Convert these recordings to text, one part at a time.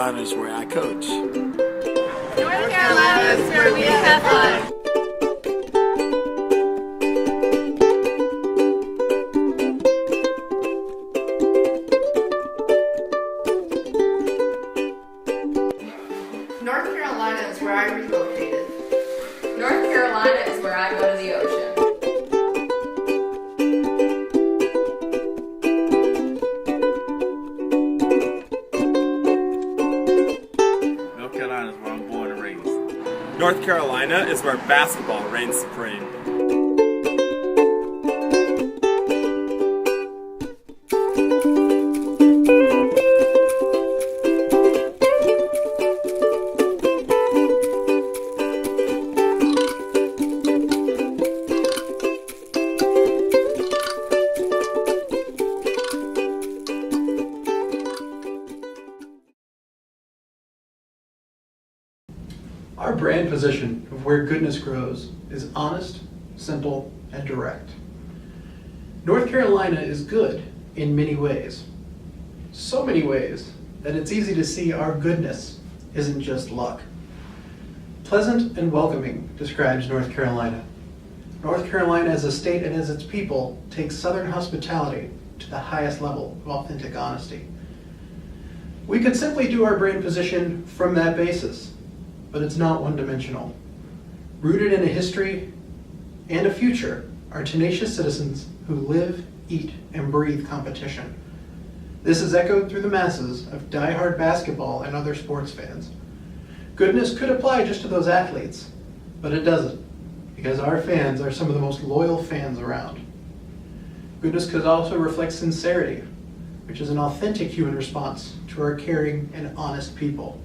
Carolina is where I coach. North Carolina is where we have fun. North Carolina is where I relocated. North Carolina is where I go to the ocean. North Carolina is where I'm born and raised. North Carolina is where basketball reigns supreme. Our brand position of where goodness grows is honest, simple, and direct. North Carolina is good in many ways. So many ways that it's easy to see our goodness isn't just luck. Pleasant and welcoming describes North Carolina. North Carolina as a state and as its people takes Southern hospitality to the highest level of authentic honesty. We could simply do our brand position from that basis, but it's not one-dimensional. Rooted in a history and a future are tenacious citizens who live, eat, and breathe competition. This is echoed through the masses of die-hard basketball and other sports fans. Goodness could apply just to those athletes, but it doesn't, because our fans are some of the most loyal fans around. Goodness could also reflect sincerity, which is an authentic human response to our caring and honest people.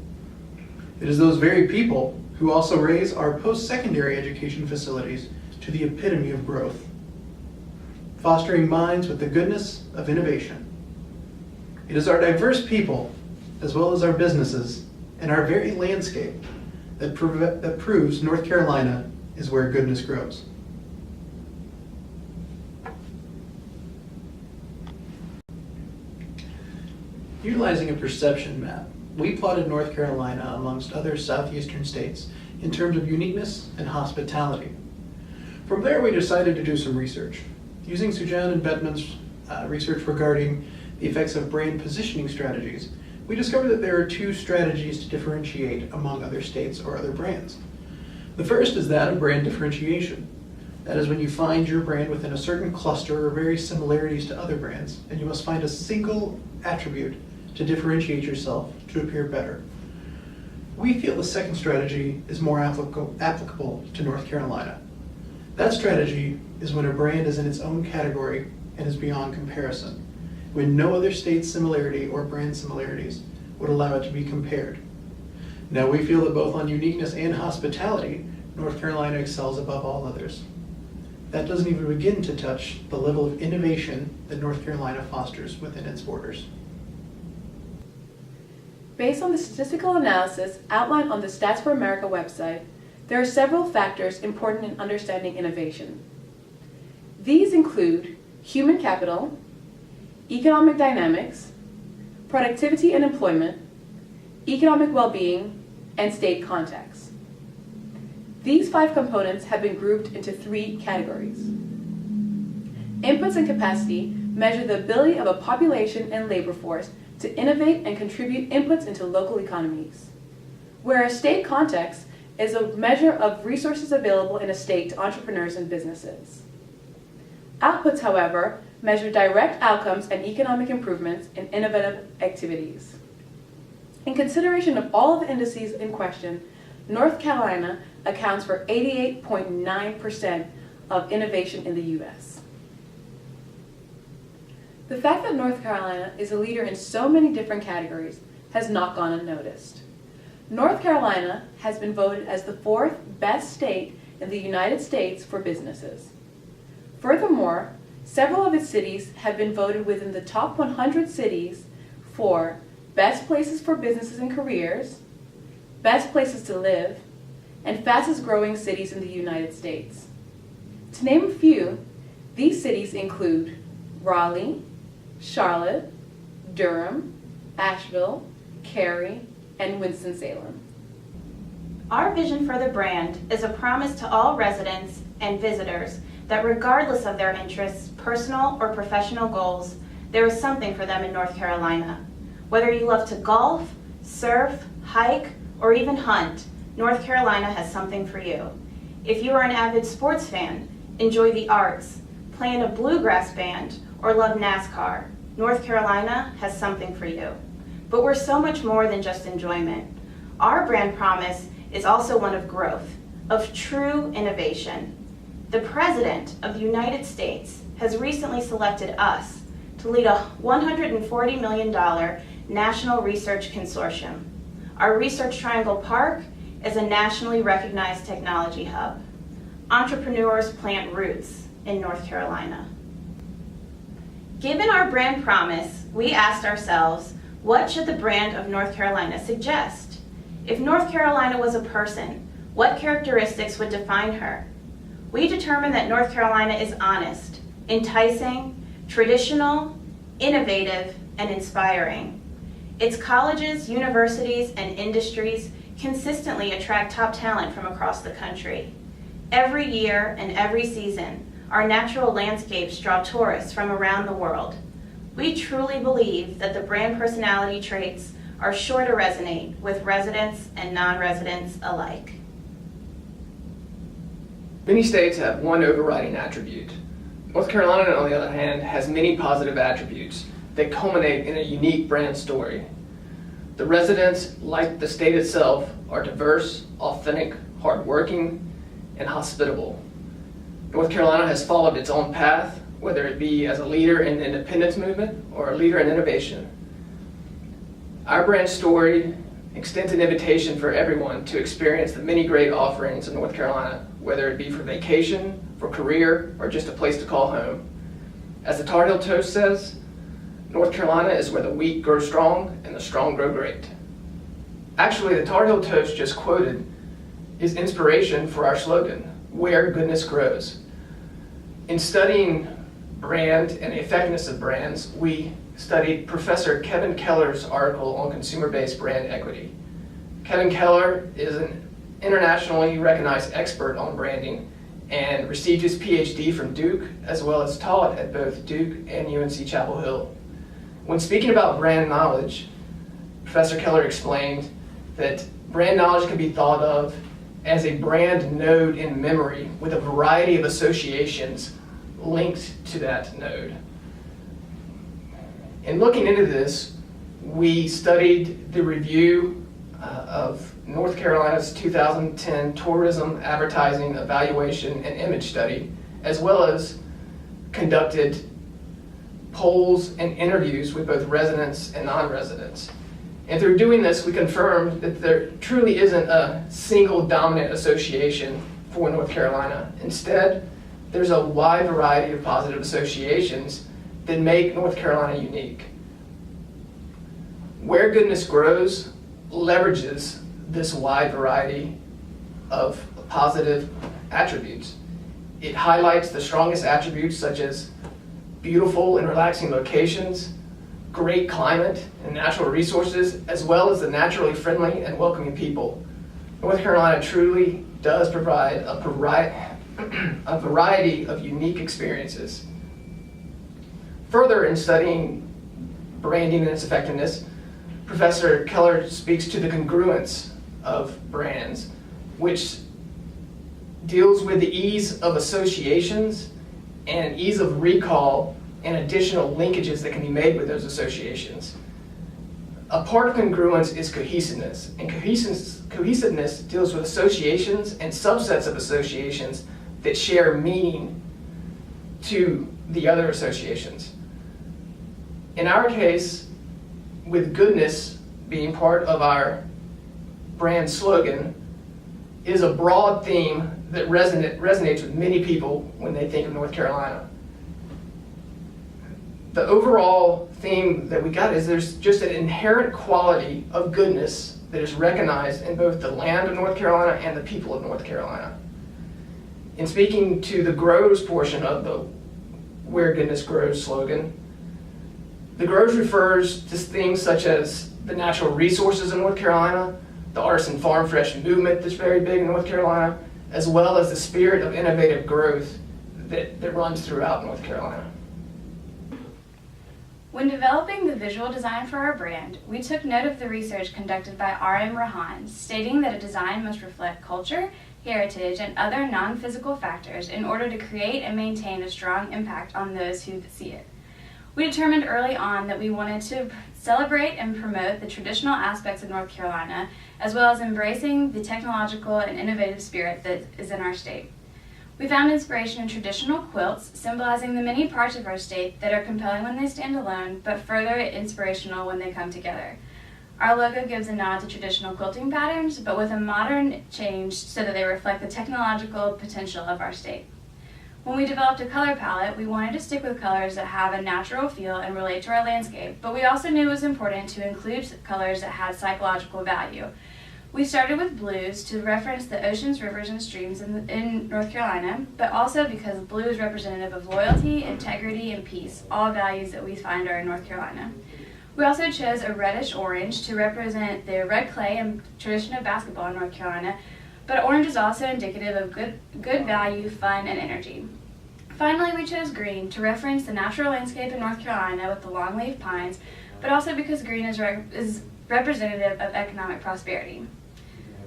It is those very people who also raise our post-secondary education facilities to the epitome of growth, fostering minds with the goodness of innovation. It is our diverse people, as well as our businesses, and our very landscape that proves North Carolina is where goodness grows. Utilizing a perception map, we plotted North Carolina amongst other southeastern states in terms of uniqueness and hospitality. From there, we decided to do some research. Using Sujan and Bettman's research regarding the effects of brand positioning strategies, we discovered that there are two strategies to differentiate among other states or other brands. The first is that of brand differentiation. That is when you find your brand within a certain cluster or various similarities to other brands, and you must find a single attribute to differentiate yourself to appear better. We feel the second strategy is more applicable to North Carolina. That strategy is when a brand is in its own category and is beyond comparison, when no other state's similarity or brand similarities would allow it to be compared. Now, we feel that both on uniqueness and hospitality, North Carolina excels above all others. That doesn't even begin to touch the level of innovation that North Carolina fosters within its borders. Based on the statistical analysis outlined on the Stats for America website, there are several factors important in understanding innovation. These include human capital, economic dynamics, productivity and employment, economic well-being, and state context. These 5 components have been grouped into 3 categories. Inputs and capacity measure the ability of a population and labor force to innovate and contribute inputs into local economies, whereas state context is a measure of resources available in a state to entrepreneurs and businesses. Outputs, however, measure direct outcomes and economic improvements in innovative activities. In consideration of all of the indices in question, North Carolina accounts for 88.9% of innovation in the U.S. The fact that North Carolina is a leader in so many different categories has not gone unnoticed. North Carolina has been voted as the 4th best state in the United States for businesses. Furthermore, several of its cities have been voted within the top 100 cities for best places for businesses and careers, best places to live, and fastest growing cities in the United States. To name a few, these cities include Raleigh, Charlotte, Durham, Asheville, Cary, and Winston-Salem. Our vision for the brand is a promise to all residents and visitors that regardless of their interests, personal or professional goals, there is something for them in North Carolina. Whether you love to golf, surf, hike, or even hunt, North Carolina has something for you. If you are an avid sports fan, enjoy the arts, play in a bluegrass band, or love NASCAR, North Carolina has something for you. But we're so much more than just enjoyment. Our brand promise is also one of growth, of true innovation. The President of the United States has recently selected us to lead a $140 million national research consortium. Our Research Triangle Park is a nationally recognized technology hub. Entrepreneurs plant roots in North Carolina. Given our brand promise, we asked ourselves, what should the brand of North Carolina suggest? If North Carolina was a person, what characteristics would define her? We determined that North Carolina is honest, enticing, traditional, innovative, and inspiring. Its colleges, universities, and industries consistently attract top talent from across the country. Every year and every season, our natural landscapes draw tourists from around the world. We truly believe that the brand personality traits are sure to resonate with residents and non-residents alike. Many states have one overriding attribute. North Carolina, on the other hand, has many positive attributes that culminate in a unique brand story. The residents, like the state itself, are diverse, authentic, hardworking, and hospitable. North Carolina has followed its own path, whether it be as a leader in the independence movement or a leader in innovation. Our brand story extends an invitation for everyone to experience the many great offerings in North Carolina, whether it be for vacation, for career, or just a place to call home. As the Tar Heel Toast says, North Carolina is where the weak grow strong and the strong grow great. Actually, the Tar Heel Toast just quoted is inspiration for our slogan, where goodness grows. In studying brand and the effectiveness of brands, we studied Professor Kevin Keller's article on consumer-based brand equity. Kevin Keller is an internationally recognized expert on branding and received his PhD from Duke, as well as taught at both Duke and UNC Chapel Hill. When speaking about brand knowledge, Professor Keller explained that brand knowledge can be thought of as a brand node in memory with a variety of associations linked to that node. In looking into this, we studied the review of North Carolina's 2010 Tourism Advertising Evaluation and Image Study, as well as conducted polls and interviews with both residents and non-residents. And through doing this, we confirmed that there truly isn't a single dominant association for North Carolina. Instead, there's a wide variety of positive associations that make North Carolina unique. Where Goodness Grows leverages this wide variety of positive attributes. It highlights the strongest attributes such as beautiful and relaxing locations, great climate and natural resources, as well as the naturally friendly and welcoming people. North Carolina truly does provide a variety of unique experiences. Further, in studying branding and its effectiveness, Professor Keller speaks to the congruence of brands, which deals with the ease of associations and ease of recall and additional linkages that can be made with those associations. A part of congruence is cohesiveness, and cohesiveness deals with associations and subsets of associations that share meaning to the other associations. In our case, with goodness being part of our brand slogan, is a broad theme that resonates with many people when they think of North Carolina. The overall theme that we got is there's just an inherent quality of goodness that is recognized in both the land of North Carolina and the people of North Carolina. In speaking to the grows portion of the Where Goodness Grows slogan, the grows refers to things such as the natural resources in North Carolina, the artisan farm fresh movement that's very big in North Carolina, as well as the spirit of innovative growth that runs throughout North Carolina. When developing the visual design for our brand, we took note of the research conducted by R.M. Rahan, stating that a design must reflect culture, heritage, and other non-physical factors in order to create and maintain a strong impact on those who see it. We determined early on that we wanted to celebrate and promote the traditional aspects of North Carolina, as well as embracing the technological and innovative spirit that is in our state. We found inspiration in traditional quilts, symbolizing the many parts of our state that are compelling when they stand alone, but further inspirational when they come together. Our logo gives a nod to traditional quilting patterns, but with a modern change so that they reflect the technological potential of our state. When we developed a color palette, we wanted to stick with colors that have a natural feel and relate to our landscape, but we also knew it was important to include colors that had psychological value. We started with blues to reference the oceans, rivers, and streams in North Carolina, but also because blue is representative of loyalty, integrity, and peace, all values that we find are in North Carolina. We also chose a reddish orange to represent the red clay and tradition of basketball in North Carolina, but orange is also indicative of good value, fun, and energy. Finally, we chose green to reference the natural landscape in North Carolina with the longleaf pines, but also because green is representative of economic prosperity.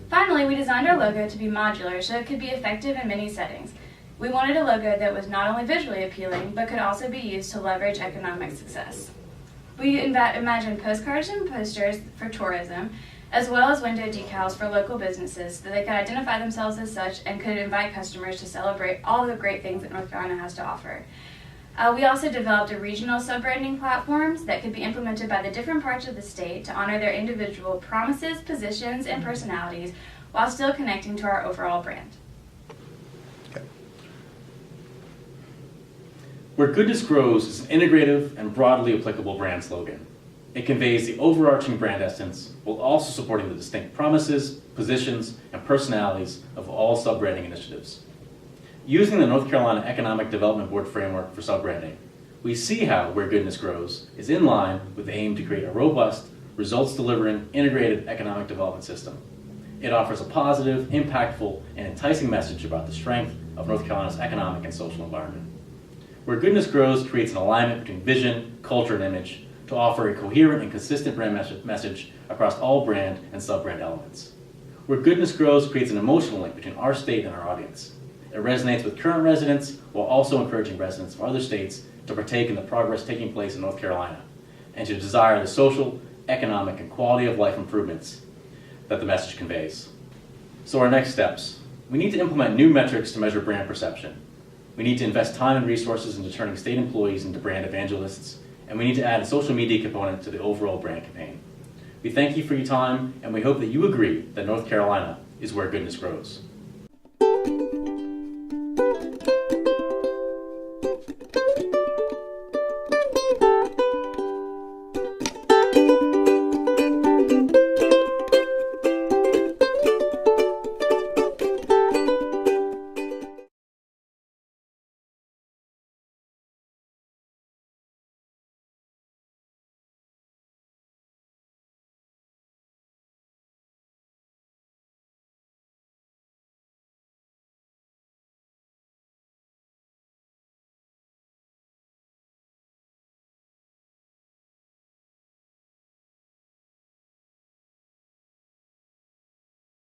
Finally, we designed our logo to be modular so it could be effective in many settings. We wanted a logo that was not only visually appealing, but could also be used to leverage economic success. We imagined postcards and posters for tourism, as well as window decals for local businesses so that they could identify themselves as such and could invite customers to celebrate all the great things that North Carolina has to offer. We also developed a regional sub-branding platforms that could be implemented by the different parts of the state to honor their individual promises, positions, and personalities while still connecting to our overall brand. Where Goodness Grows is an integrative and broadly applicable brand slogan. It conveys the overarching brand essence while also supporting the distinct promises, positions, and personalities of all sub-branding initiatives. Using the North Carolina Economic Development Board framework for sub-branding, we see how Where Goodness Grows is in line with the aim to create a robust, results-delivering, integrated economic development system. It offers a positive, impactful, and enticing message about the strength of North Carolina's economic and social environment. Where Goodness Grows creates an alignment between vision, culture, and image to offer a coherent and consistent brand message across all brand and sub-brand elements. Where Goodness Grows creates an emotional link between our state and our audience. It resonates with current residents while also encouraging residents of other states to partake in the progress taking place in North Carolina and to desire the social, economic, and quality of life improvements that the message conveys. So our next steps. We need to implement new metrics to measure brand perception. We need to invest time and resources into turning state employees into brand evangelists, and we need to add a social media component to the overall brand campaign. We thank you for your time, and we hope that you agree that North Carolina is where goodness grows.